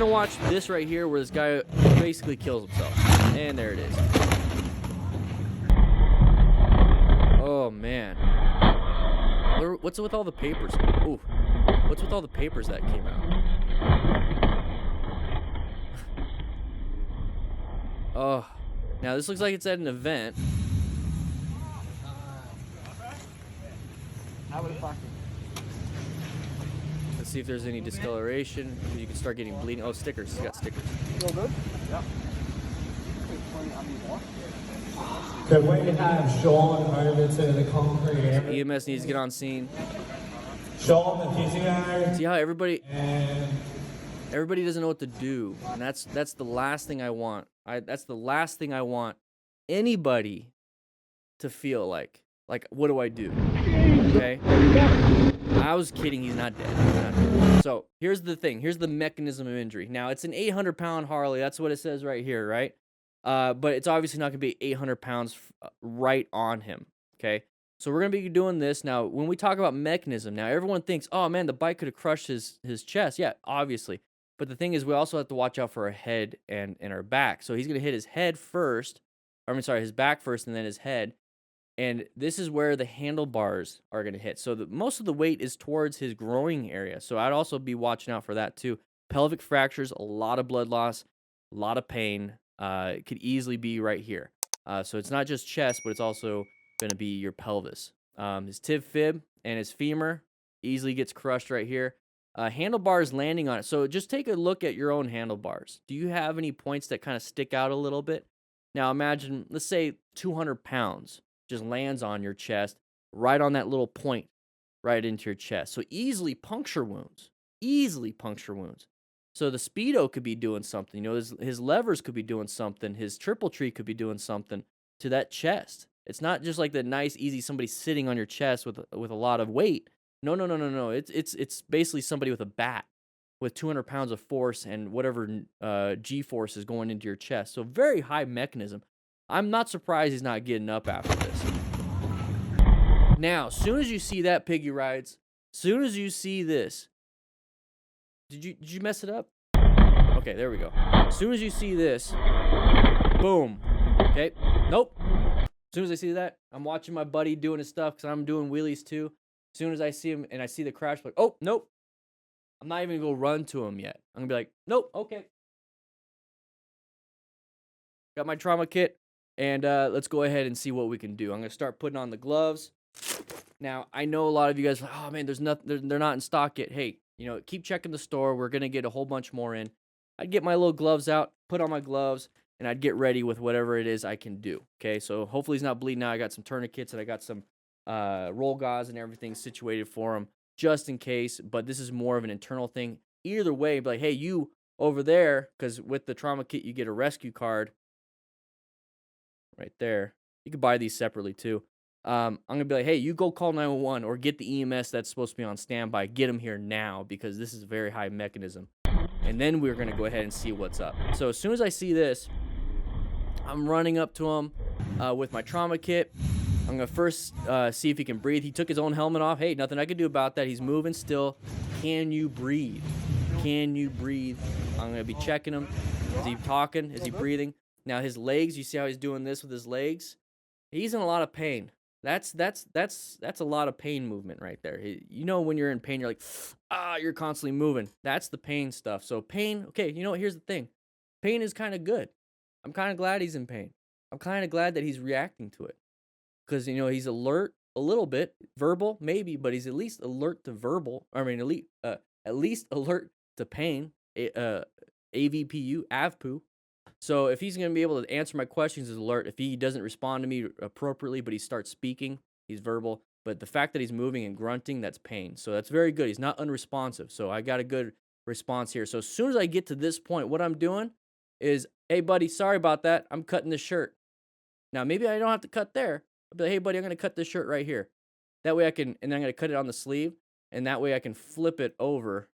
gonna watch this right here where this guy basically kills himself. And there it is. Oh, man. What's with all the papers? Ooh. What's with all the papers that came out? Oh. Now, this looks like it's at an event. Let's see if there's any discoloration. You can start getting bleeding. Oh, stickers. He's got stickers. Feel good? Yep. Could we have Sean over to the concrete area? EMS needs to get on scene. Sean, the physio. See how everybody And doesn't know what to do, and that's the last thing I want. That's the last thing I want anybody to feel like what do I do? Okay. I was kidding. He's not dead. He's not dead. So here's the thing. Here's the mechanism of injury. Now it's an 800-pound Harley. That's what it says right here, right? But it's obviously not going to be 800 pounds right on him, okay? So we're going to be doing this. Now, when we talk about mechanism, now everyone thinks, oh, man, the bike could have crushed his chest. Yeah, obviously. But the thing is, we also have to watch out for our head and our back. So he's going to hit his head first. His back first and then his head. And this is where the handlebars are going to hit. So most of the weight is towards his groin area. So I'd also be watching out for that too. Pelvic fractures, a lot of blood loss, a lot of pain. It could easily be right here. So it's not just chest, but it's also going to be your pelvis. His tib fib and his femur easily gets crushed right here. Handlebars landing on it. So just take a look at your own handlebars. Do you have any points that kind of stick out a little bit? Now imagine, let's say 200 pounds just lands on your chest, right on that little point, right into your chest. So easily puncture wounds. So the Speedo could be doing something. You know, his levers could be doing something. His triple tree could be doing something to that chest. It's not just like the nice, easy somebody sitting on your chest with a lot of weight. No. It's basically somebody with a bat with 200 pounds of force and whatever G-force is going into your chest. So very high mechanism. I'm not surprised he's not getting up after this. Now, as soon as you see that, Piggy Rides, soon as you see this, did you mess it up? Okay, there we go. As soon as you see this, boom. Okay, nope. As soon as I see that, I'm watching my buddy doing his stuff because I'm doing wheelies too. As soon as I see him and I see the crash, like, oh, nope. I'm not even going to go run to him yet. I'm going to be like, nope, okay. Got my trauma kit, and let's go ahead and see what we can do. I'm going to start putting on the gloves. Now, I know a lot of you guys are like, oh, man, they're not in stock yet. Hey, you know, keep checking the store. We're going to get a whole bunch more in. I'd get my little gloves out, put on my gloves, and I'd get ready with whatever it is I can do, okay? So hopefully he's not bleeding out. I got some tourniquets, and I got some roll gauze and everything situated for him just in case, but this is more of an internal thing. Either way, be like, hey, you over there, because with the trauma kit, you get a rescue card right there. You can buy these separately, too. I'm going to be like, hey, you go call 911 or get the EMS that's supposed to be on standby. Get them here now because this is a very high mechanism. And then we're going to go ahead and see what's up. So as soon as I see this, I'm running up to him with my trauma kit. I'm going to first see if he can breathe. He took his own helmet off. Hey, nothing I can do about that. He's moving still. Can you breathe? Can you breathe? I'm going to be checking him. Is he talking? Is he breathing? Now his legs, you see how he's doing this with his legs? He's in a lot of pain. That's a lot of pain movement right there. You know when you're in pain, you're like, you're constantly moving. That's the pain stuff. So pain, okay, you know what? Here's the thing. Pain is kind of good. I'm kind of glad he's in pain. I'm kind of glad that he's reacting to it. Because, you know, he's alert a little bit, verbal maybe, but he's at least alert to verbal. I mean, at least alert to pain, AVPU, AVPU. So if he's going to be able to answer my questions, he's alert. If he doesn't respond to me appropriately, but he starts speaking, he's verbal. But the fact that he's moving and grunting, that's pain. So that's very good. He's not unresponsive. So I got a good response here. So as soon as I get to this point, what I'm doing is, hey, buddy, sorry about that. I'm cutting this shirt. Now, maybe I don't have to cut there. I'll be like, hey, buddy, I'm going to cut this shirt right here. That way I can, and then I'm going to cut it on the sleeve. And that way I can flip it over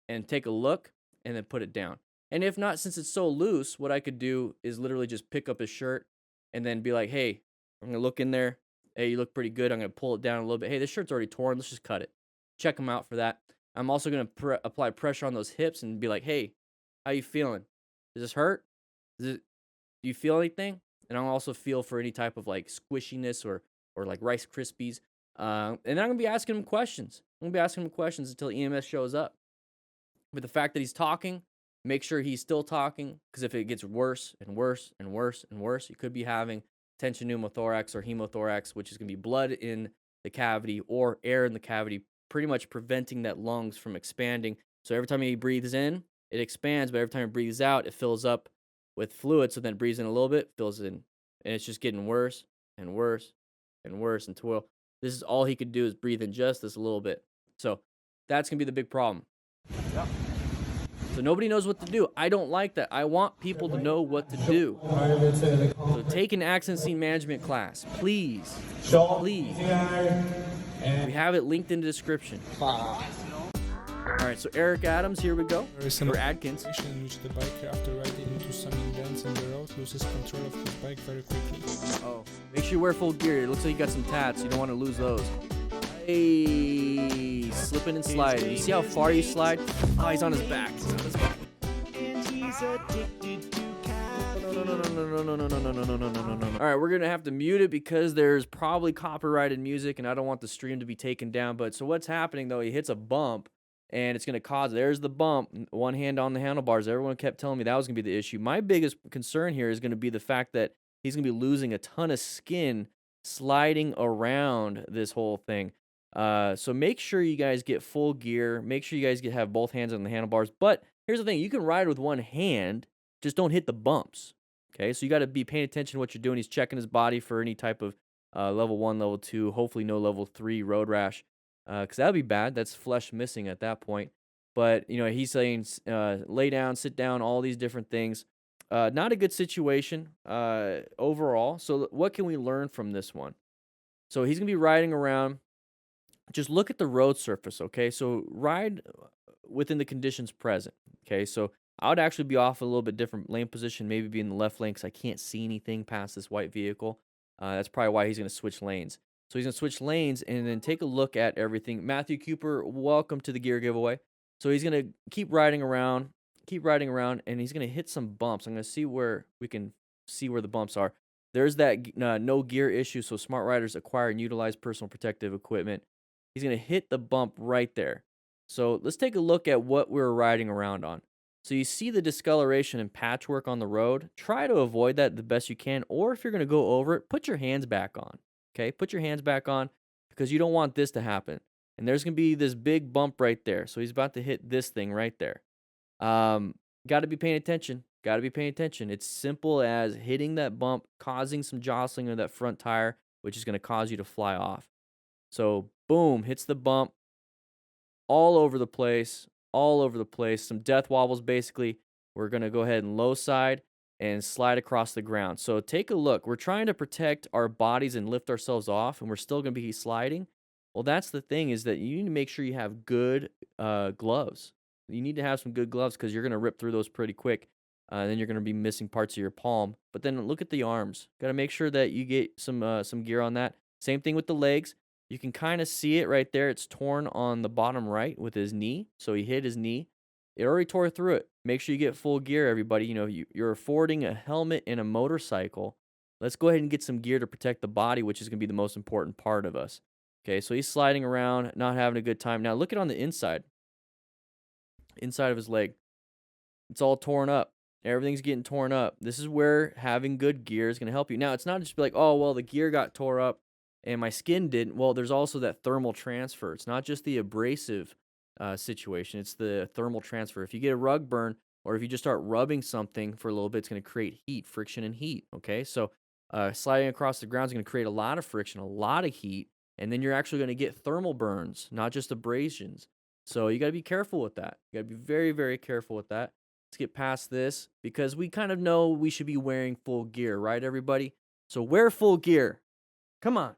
and take a look and then put it down. And if not, since it's so loose, what I could do is literally just pick up his shirt and then be like, hey, I'm going to look in there. Hey, you look pretty good. I'm going to pull it down a little bit. Hey, this shirt's already torn. Let's just cut it. Check him out for that. I'm also going to apply pressure on those hips and be like, hey, How you feeling? Does this hurt? Does it, do you feel anything? And I'll also feel for any type of like squishiness or like Rice Krispies. And I'm gonna be asking him questions. I'm gonna be asking him questions until EMS shows up. But the fact that he's talking, make sure he's still talking, because if it gets worse and worse and worse and worse, you could be having tension pneumothorax or hemothorax, which is going to be blood in the cavity or air in the cavity, pretty much preventing that lungs from expanding. So every time he breathes in, it expands, but every time he breathes out, it fills up with fluid. So then it breathes in a little bit, fills in, and it's just getting worse and worse and worse until this is all he could do is breathe in just this little bit. So that's going to be the big problem. So nobody knows what to do. I don't like that. I want people to know what to do. So take an accident scene management class, please. Please. We have it linked in the description. All right, so Eric Adams, here we go. Or Adkins. In which the biker, after riding into some indents in the road, loses control of his bike very quickly. Oh, make sure you wear full gear. It looks like you got some tats. You don't want to lose those. Hey, slipping and sliding. You see how far you slide? Oh, he's on his back. He's on his back. No. All right, we're gonna have to mute it because there's probably copyrighted music, and I don't want the stream to be taken down. But so what's happening though? He hits a bump, and it's gonna cause. There's the bump. One hand on the handlebars. Everyone kept telling me that was gonna be the issue. My biggest concern here is gonna be the fact that he's gonna be losing a ton of skin sliding around this whole thing. So make sure you guys get full gear. Make sure you guys have both hands on the handlebars. But here's the thing: you can ride with one hand, just don't hit the bumps. Okay, so you got to be paying attention to what you're doing. He's checking his body for any type of level 1, level 2, hopefully no level 3 road rash, because that'd be bad. That's flesh missing at that point. But you know, he's saying lay down, sit down, all these different things. Not a good situation overall. So what can we learn from this one? So he's gonna be riding around. Just look at the road surface, okay? So ride within the conditions present, okay? So I would actually be off a little bit different lane position, maybe be in the left lane because I can't see anything past this white vehicle. That's probably why he's going to switch lanes. So he's going to switch lanes and then take a look at everything. Matthew Cooper, welcome to the gear giveaway. So he's going to keep riding around, and he's going to hit some bumps. I'm going to see where we can see where the bumps are. There's that no gear issue, so smart riders acquire and utilize personal protective equipment. He's going to hit the bump right there. So let's take a look at what we're riding around on. So you see the discoloration and patchwork on the road. Try to avoid that the best you can, or if you're going to go over it, put your hands back on. Okay, put your hands back on because you don't want this to happen. And there's going to be this big bump right there. So he's about to hit this thing right there. Got to be paying attention. Got to be paying attention. It's simple as hitting that bump, causing some jostling of that front tire, which is going to cause you to fly off. So boom, hits the bump. All over the place. Some death wobbles, basically. We're going to go ahead and low side and slide across the ground. So take a look. We're trying to protect our bodies and lift ourselves off, and we're still going to be sliding. Well, that's the thing, is that you need to make sure you have good gloves. You need to have some good gloves because you're going to rip through those pretty quick. Then you're going to be missing parts of your palm. But then look at the arms. Got to make sure that you get some gear on that. Same thing with the legs. You can kind of see it right there. It's torn on the bottom right with his knee. So he hit his knee. It already tore through it. Make sure you get full gear, everybody. You know, you're affording a helmet and a motorcycle. Let's go ahead and get some gear to protect the body, which is going to be the most important part of us. Okay, so he's sliding around, not having a good time. Now look at on the inside of his leg. It's all torn up. Everything's getting torn up. This is where having good gear is going to help you. Now, it's not just like, oh, well, the gear got tore up and my skin didn't. Well, there's also that thermal transfer. It's not just the abrasive situation. It's the thermal transfer. If you get a rug burn or if you just start rubbing something for a little bit, it's going to create heat, friction and heat. Okay, so sliding across the ground is going to create a lot of friction, a lot of heat, and then you're actually going to get thermal burns, not just abrasions. So you got to be careful with that. You got to be very, very careful with that. Let's get past this because we kind of know we should be wearing full gear, right, everybody? So wear full gear. Come on.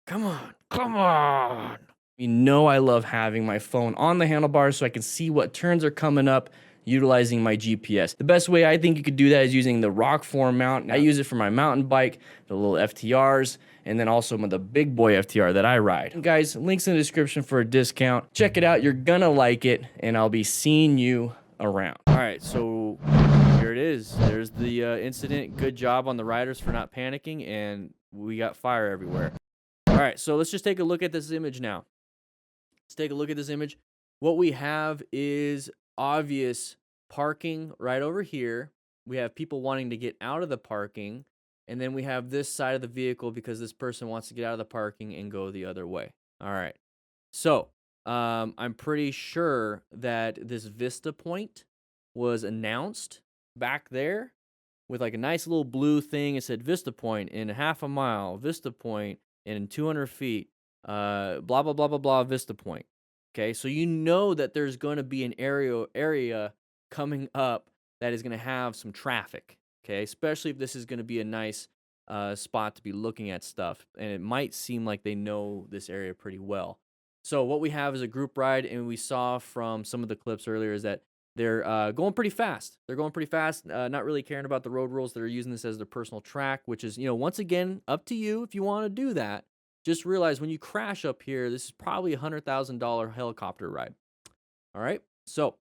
Come on. Come on. You know I love having my phone on the handlebars so I can see what turns are coming up. utilizing my GPS. The best way I think you could do that is using the ROKFORM mount. I use it for my mountain bike, the little FTRs, and then also the big boy FTR that I ride. And guys, links in the description for a discount. Check it out. You're gonna like it, and I'll be seeing you around. All right, so here it is. There's the incident. Good job on the riders for not panicking, and we got fire everywhere. All right, so let's just take a look at this image now. Let's take a look at this image. What we have is obvious parking right over here. We have people wanting to get out of the parking, and then we have this side of the vehicle because this person wants to get out of the parking and go the other way. All right, so I'm pretty sure that this Vista point was announced back there with like a nice little blue thing. It said Vista point in half a mile, Vista point in 200 feet, blah, blah, blah, blah, blah, Vista point. Okay, so you know that there's going to be an area coming up that is going to have some traffic, okay, especially if this is going to be a nice spot to be looking at stuff, and it might seem like they know this area pretty well. So what we have is a group ride, and we saw from some of the clips earlier is that they're going pretty fast. They're going pretty fast, not really caring about the road rules. They're using this as their personal track, which is, once again, up to you if you want to do that. Just realize when you crash up here, this is probably a $100,000 helicopter ride. All right, so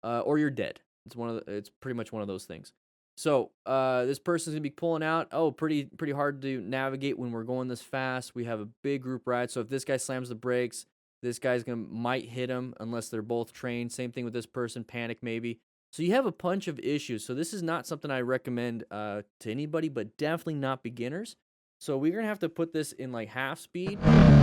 or you're dead. It's pretty much one of those things. So this person's gonna be pulling out. Oh, pretty hard to navigate when we're going this fast. We have a big group ride, so if this guy slams the brakes, this guy's might hit him unless they're both trained. Same thing with this person, panic maybe. So you have a bunch of issues. So this is not something I recommend to anybody, but definitely not beginners. So we're going to have to put this in like half speed.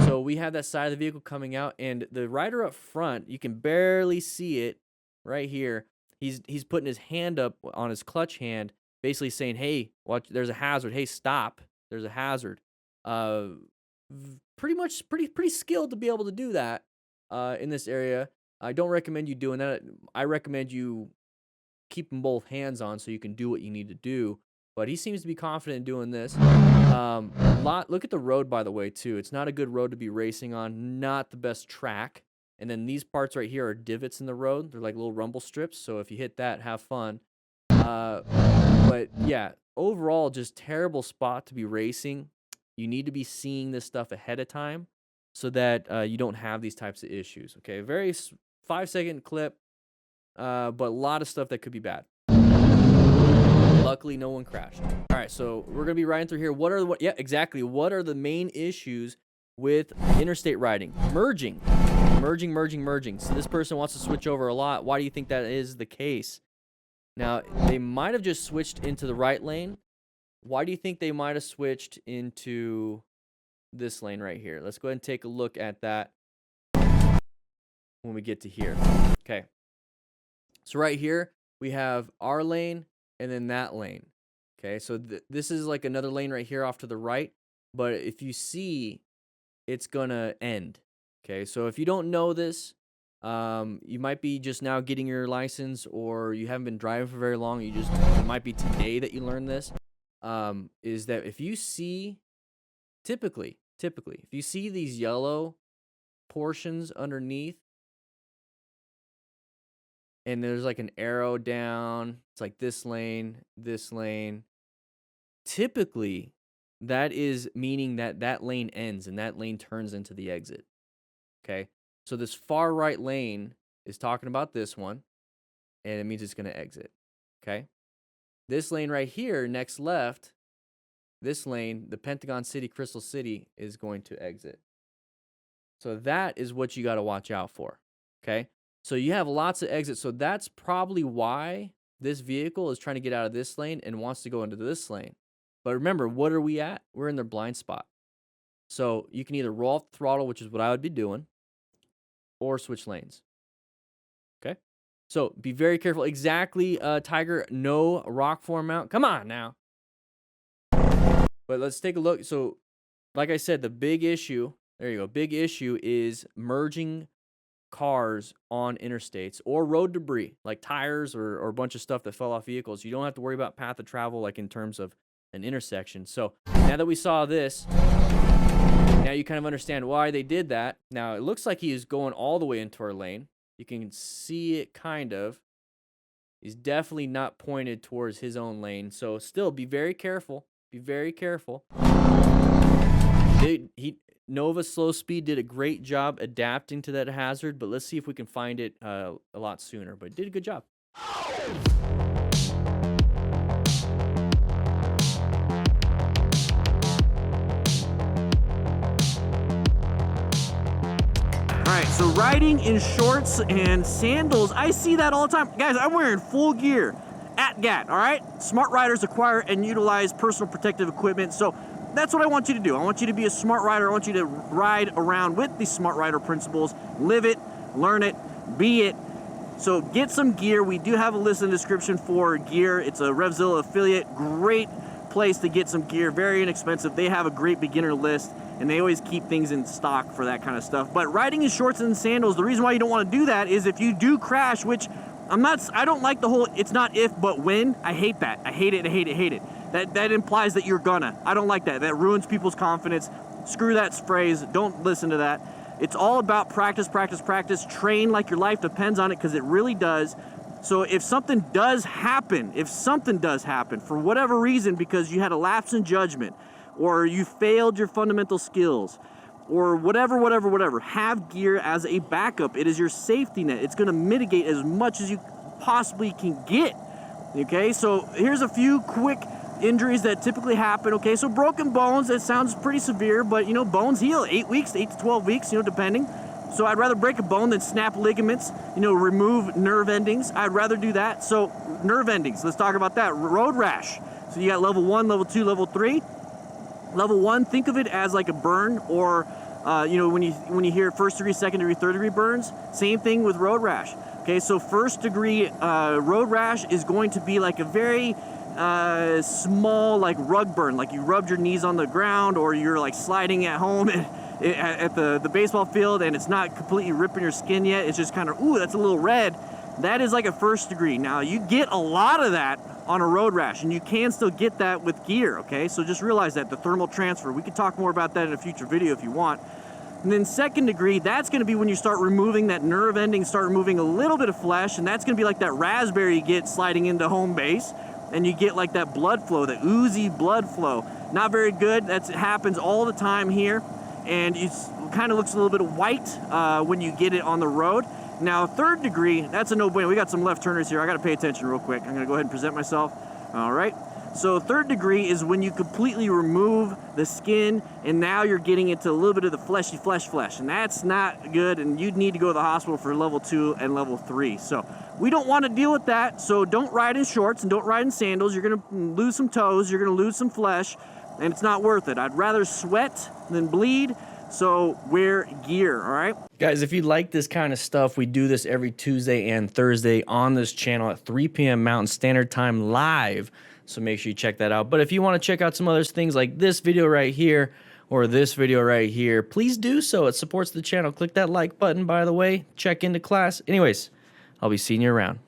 So we have that side of the vehicle coming out, and the rider up front, you can barely see it right here. He's putting his hand up on his clutch hand, basically saying, hey, watch, there's a hazard. Hey, stop. There's a hazard. Pretty skilled to be able to do that in this area. I don't recommend you doing that. I recommend you keeping both hands on so you can do what you need to do. But he seems to be confident in doing this. Look at the road, by the way, too. It's not a good road to be racing on. Not the best track. And then these parts right here are divots in the road. They're like little rumble strips. So if you hit that, have fun. But yeah, overall, just terrible spot to be racing. You need to be seeing this stuff ahead of time so that you don't have these types of issues. Okay, very 5-second clip, but a lot of stuff that could be bad. Luckily, no one crashed. All right, so we're gonna be riding through here. What are the main issues with interstate riding? Merging. So this person wants to switch over a lot. Why do you think that is the case? Now, they might have just switched into the right lane. Why do you think they might have switched into this lane right here? Let's go ahead and take a look at that when we get to here. Okay. So right here, we have our lane and then that lane. Okay, so this is like another lane right here off to the right. But if you see, it's going to end. Okay, so if you don't know this, you might be just now getting your license, or you haven't been driving for very long. It might be today that you learned this. Is that if you see, typically, if you see these yellow portions underneath, and there's like an arrow down, it's like this lane, typically that is meaning that that lane ends and that lane turns into the exit. Okay, so this far right lane is talking about this one, and it means it's going to exit. Okay, this lane right here, next left, this lane, the Pentagon City, Crystal City, is going to exit. So that is what you got to watch out for. Okay, so you have lots of exits. So that's probably why this vehicle is trying to get out of this lane and wants to go into this lane. But remember, what are we at? We're in their blind spot. So you can either roll off the throttle, which is what I would be doing, or switch lanes. Okay? So be very careful. Exactly, Tiger, no ROKFORM mount. Come on now. But let's take a look. So, like I said, the big issue, there you go, big issue is merging cars on interstates or road debris, like tires or a bunch of stuff that fell off vehicles. You don't have to worry about path of travel like in terms of an intersection. So now that we saw this, now you kind of understand why they did that. Now it looks like he is going all the way into our lane. You can see it kind of. He's definitely not pointed towards his own lane. So still be very careful. Be very careful. Nova Slow Speed did a great job adapting to that hazard, but let's see if we can find it a lot sooner. But did a good job. Alright, so riding in shorts and sandals, I see that all the time. Guys, I'm wearing full gear at GAT, alright? Smart riders acquire and utilize personal protective equipment, so that's what I want you to do. I want you to be a smart rider. I want you to ride around with these smart rider principles, live it, learn it, be it. So get some gear. We do have a list in the description for gear. It's a REVZILLA affiliate. Great place to get some gear, very inexpensive. They have a great beginner list, and they always keep things in stock for that kind of stuff. But riding in shorts and sandals, the reason why you don't want to do that is if you do crash, which I don't like the whole, it's not if, but when. I hate that. I hate it, I hate it, hate it. That implies that you're gonna. I don't like that. That ruins people's confidence. Screw that phrase. Don't listen to that. It's all about practice, practice, practice. Train like your life depends on it, because it really does. So if something does happen, for whatever reason, because you had a lapse in judgment, or you failed your fundamental skills, or whatever, have gear as a backup. It is your safety net. It's gonna mitigate as much as you possibly can get. Okay, so here's a few quick injuries that typically happen. Okay, so broken bones, that sounds pretty severe, but you know, bones heal 8 weeks, 8 to 12 weeks, you know, depending. So I'd rather break a bone than snap ligaments, you know, remove nerve endings. I'd rather do that. So nerve endings, let's talk about that. Road rash. So you got level 1, level 2, level 3. Level 1, think of it as like a burn, or you know, when you hear first degree, second degree, third degree burns, same thing with road rash. Okay, so first degree road rash is going to be like a very small, like rug burn, like you rubbed your knees on the ground, or you're like sliding at home at the baseball field, and it's not completely ripping your skin yet. It's just kind of, ooh, that's a little red. That is like a first degree. Now you get a lot of that on a road rash, and you can still get that with gear. Okay, so just realize that the thermal transfer, we could talk more about that in a future video if you want. And then second degree, that's going to be when you start removing that nerve ending, start removing a little bit of flesh, and that's going to be like that raspberry you get sliding into home base, and you get like that blood flow, that oozy blood flow. Not very good. It happens all the time here, and it kind of looks a little bit white when you get it on the road. Now third degree, that's a no-brainer. We got some left turners here. I got to pay attention real quick. I'm going to go ahead and present myself. All right. So third degree is when you completely remove the skin, and now you're getting into a little bit of the fleshy flesh, and that's not good, and you'd need to go to the hospital for level 2 and level 3. So we don't want to deal with that, so don't ride in shorts and don't ride in sandals. You're going to lose some toes, you're going to lose some flesh, and it's not worth it. I'd rather sweat than bleed, so wear gear, all right? Guys, if you like this kind of stuff, we do this every Tuesday and Thursday on this channel at 3 p.m. Mountain Standard Time live. So make sure you check that out. But if you want to check out some other things like this video right here or this video right here, please do so. It supports the channel. Click that like button, by the way. Check into class. Anyways, I'll be seeing you around.